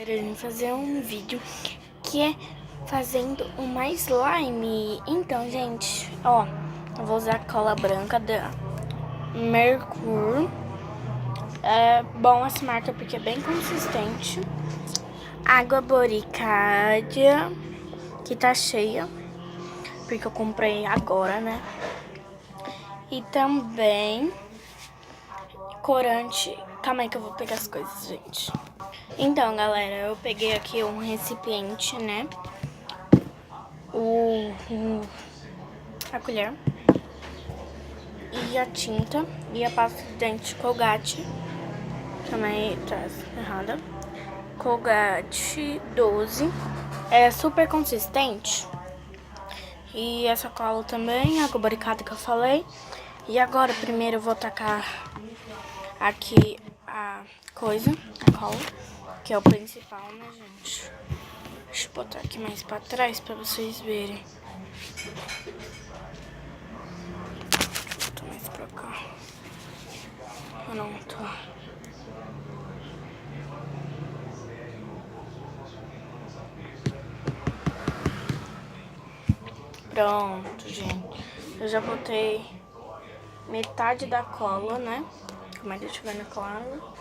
galera, eu vou fazer um vídeo que é fazendo uma slime. Então, gente, ó, eu vou usar cola branca da Mercur. É bom essa marca porque é bem consistente. Água boricária, que tá cheia, porque eu comprei agora, né? E também corante. Calma aí que eu vou pegar as coisas, gente. Então, galera, eu peguei aqui um recipiente, né? A colher. E a tinta. E a pasta de dente Colgate. Também tá errada. Colgate 12. É super consistente. E essa cola também, a água boricada que eu falei. E agora, primeiro eu vou tacar aqui a coisa, a cola, que é o principal, né, gente? Deixa eu botar aqui mais pra trás pra vocês verem. Deixa eu botar mais pra cá. Pronto. Pronto, gente. Eu já botei metade da cola, né? Como é que deixa eu ver na claro?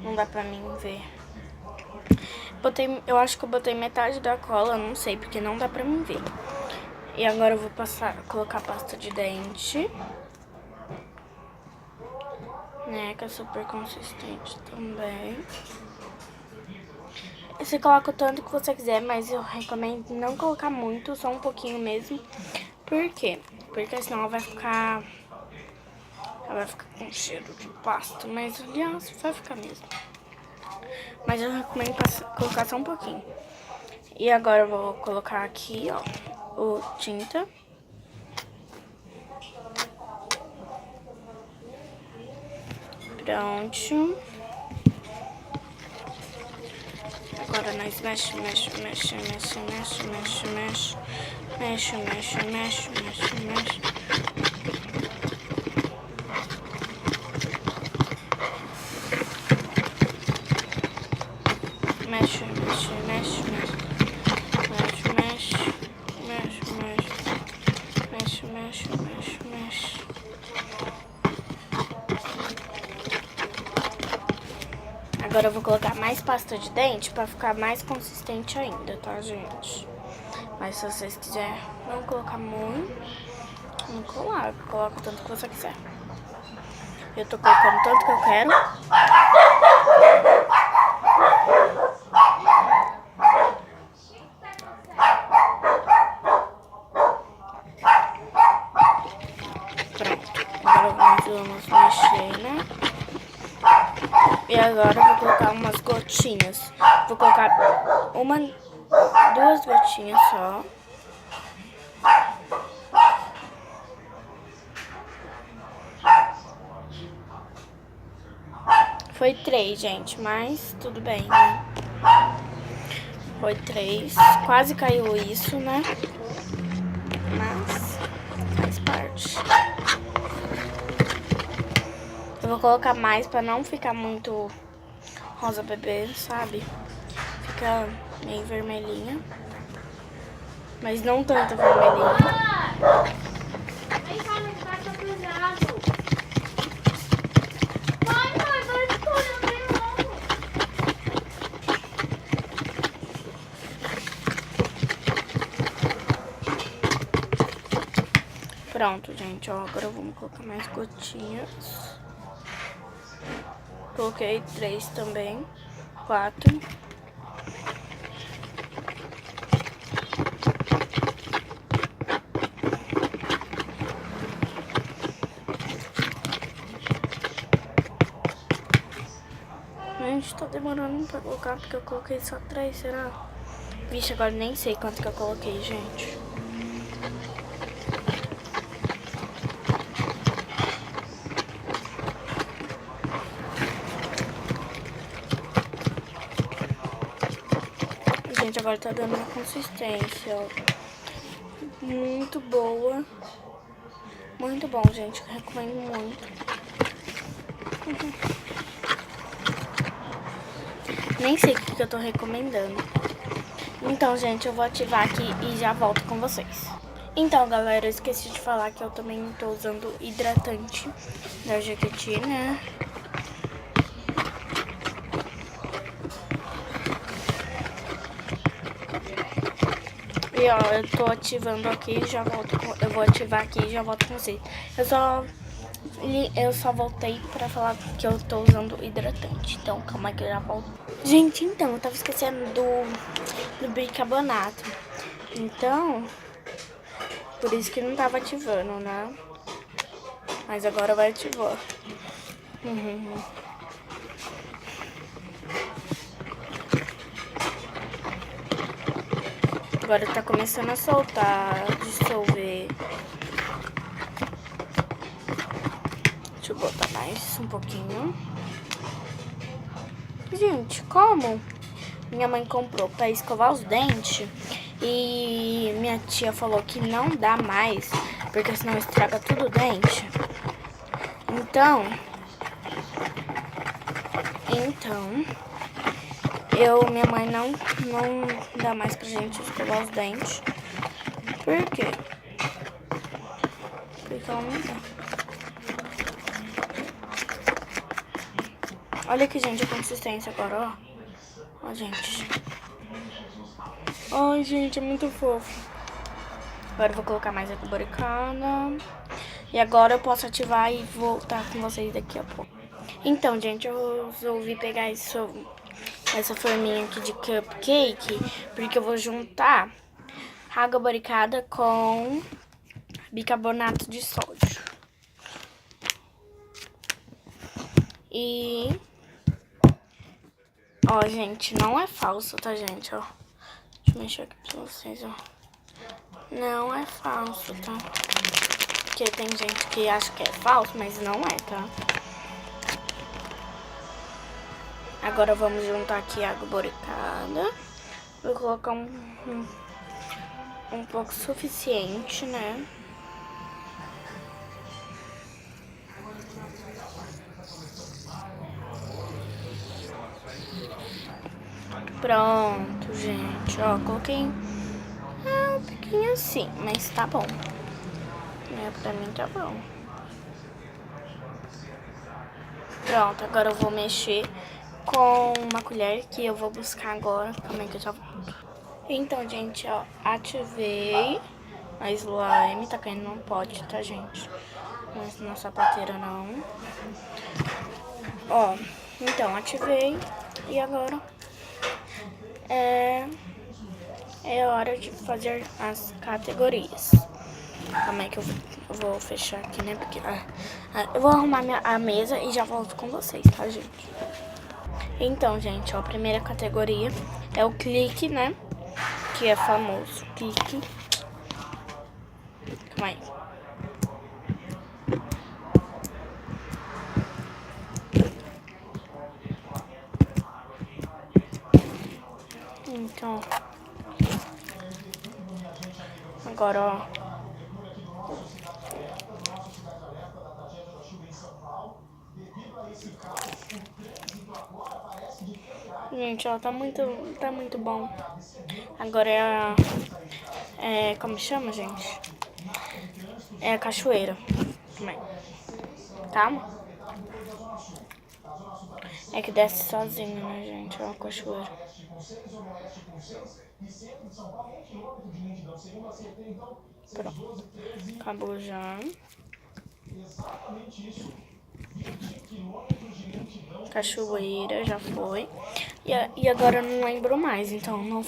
Não dá pra mim ver. Eu acho que eu botei metade da cola, não sei, porque não dá pra mim ver. E agora eu vou colocar pasta de dente, né, que é super consistente também. Você coloca o tanto que você quiser, mas eu recomendo não colocar muito, só um pouquinho mesmo. Por quê? Porque senão ela vai ficar com cheiro de pasta, mas aliás, vai ficar mesmo. Mas eu recomendo colocar só um pouquinho. E agora eu vou colocar aqui, ó, o tinta. Pronto. Agora nós mexe. Agora eu vou colocar mais pasta de dente pra ficar mais consistente ainda, tá, gente? Mas se vocês quiserem não colocar muito, não coloca o tanto que você quiser. Eu tô colocando tanto que eu quero. Pronto. Agora nós vamos mexer, né? E agora eu vou colocar umas gotinhas. Vou colocar duas gotinhas só. Foi 3, gente, mas tudo bem, né? Foi 3. Quase caiu isso, né? Mas faz parte. Eu vou colocar mais pra não ficar muito rosa bebê, sabe? Fica meio vermelhinha. Mas não tanto vermelhinha. Pronto, gente, ó, agora vamos colocar mais gotinhas. Coloquei 3 também, 4. Gente, tá demorando pra colocar porque eu coloquei só 3, será? Vixe, agora nem sei quanto que eu coloquei, gente. Gente, agora tá dando uma consistência, ó. Muito boa. Muito bom, gente. Eu recomendo muito. Nem sei o que eu tô recomendando. Então, gente, eu vou ativar aqui e já volto com vocês. Então, galera, eu esqueci de falar que eu também tô usando hidratante da Jequiti, né? E ó, eu tô ativando aqui, já volto com, eu vou ativar aqui e já volto com vocês. Eu só voltei pra falar que eu tô usando hidratante. Então, calma que eu já volto. Gente, então, eu tava esquecendo do bicarbonato. Então, por isso que não tava ativando, né? Mas agora vai ativar. Agora tá começando a soltar, dissolver. Deixa eu botar mais um pouquinho. Gente, como minha mãe comprou pra escovar os dentes e minha tia falou que não dá mais, porque senão estraga tudo o dente. Então, minha mãe não dá mais pra gente escovar os dentes. Por quê? Porque ela não dá. Olha aqui, gente, a consistência agora, ó. Ó, gente. Ai, gente, é muito fofo. Agora eu vou colocar mais água boricana. E agora eu posso ativar e voltar com vocês daqui a pouco. Então, gente, eu resolvi pegar essa forminha aqui de cupcake, porque eu vou juntar água boricada com bicarbonato de sódio. E... ó, gente, não é falso, tá, gente, ó. Deixa eu mexer aqui pra vocês, ó. Não é falso, tá? Porque tem gente que acha que é falso, mas não é, tá? Agora vamos juntar aqui a água boricada. Vou colocar um pouco suficiente, né? Pronto, gente. Ó, coloquei um pouquinho assim, mas tá bom. Pra mim tá bom. Pronto, agora eu vou mexer com uma colher que eu vou buscar agora. Calma aí que eu já volto. Então, gente, ó, ativei a slime. Tá caindo no pote, tá, gente? Mas na sapateira não. Ó, então, ativei. E agora é hora de fazer as categorias. Calma aí que eu vou fechar aqui, né? Porque eu vou arrumar a mesa e já volto com vocês, tá, gente? Então, gente, ó, a primeira categoria é o clique, né? Que é famoso. Clique. Calma aí. Então, agora, ó. Gente, ó, tá muito bom. Agora como chama, gente? É a cachoeira. Calma. É que desce sozinho, né, gente? Ó, a cachoeira. Pronto. Acabou já. Cachoeira, já foi. E agora eu não lembro mais, então não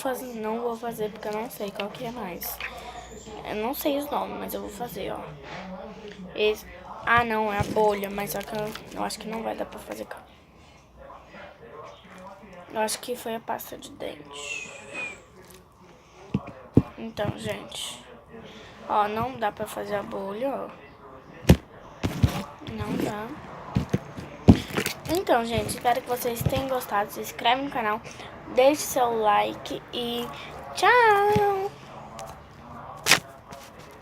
vou fazer porque eu não sei qual que é mais. Eu não sei os nomes, mas eu vou fazer, ó. Não, é a bolha, mas só que eu acho que não vai dar pra fazer. Eu acho que foi a pasta de dente. Então, gente, ó, não dá pra fazer a bolha, ó. Não dá. Então, gente, espero que vocês tenham gostado. Se inscreve no canal, deixe seu like e tchau!